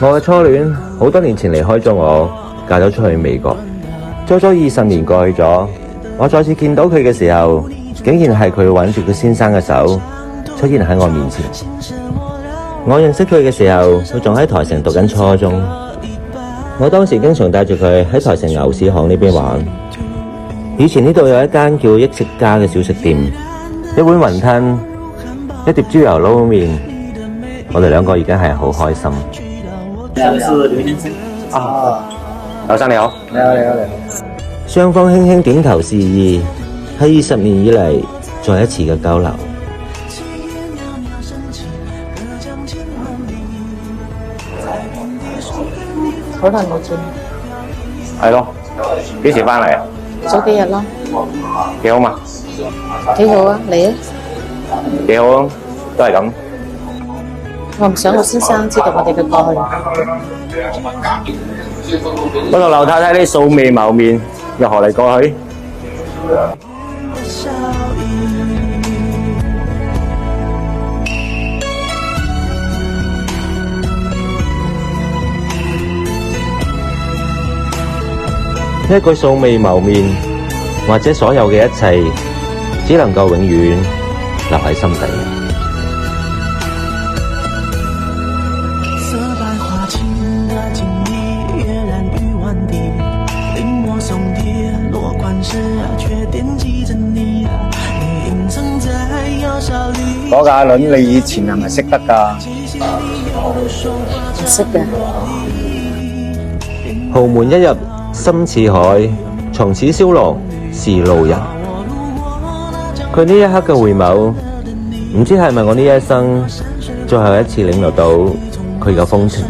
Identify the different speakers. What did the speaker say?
Speaker 1: 我嘅初戀好多年前離開咗我，嫁咗出去美國。足足20年過去咗，我再次見到佢嘅時候，竟然係佢挽住佢先生嘅手出現喺我面前。我認識佢嘅時候，佢仲喺台城讀緊初中。我當時經常帶住佢喺台城牛市巷呢邊玩。以前呢度有一間叫益食家嘅小食店，一碗雲吞，一碟豬油撈麵，我哋兩個已經係好開心。
Speaker 2: 我是劉先生
Speaker 1: 啊，劉生你好。
Speaker 2: 你好。
Speaker 1: 雙方輕輕點頭示意，係20年以嚟再一次嘅交流。
Speaker 3: 好耐冇見，
Speaker 1: 係咯，幾時返嚟啊？
Speaker 3: 早幾日咯，
Speaker 1: 幾好嘛？
Speaker 3: 幾好啊，你啊？
Speaker 1: 幾好啊，都係咁。
Speaker 3: 我唔想我先生知道我哋嘅過去。
Speaker 1: 不過劉太太你素未謀面，又何嚟過去？一句素未謀面，或者所有嘅一切，只能夠永遠留喺心底。
Speaker 2: 嗰個阿倫，你以前係咪識得㗎？
Speaker 3: 唔識嘅。
Speaker 1: 豪門一入深似海，從此蕭郎是路人。佢呢一刻嘅回眸，唔知係咪我呢一生最後一次領略到佢嘅風情。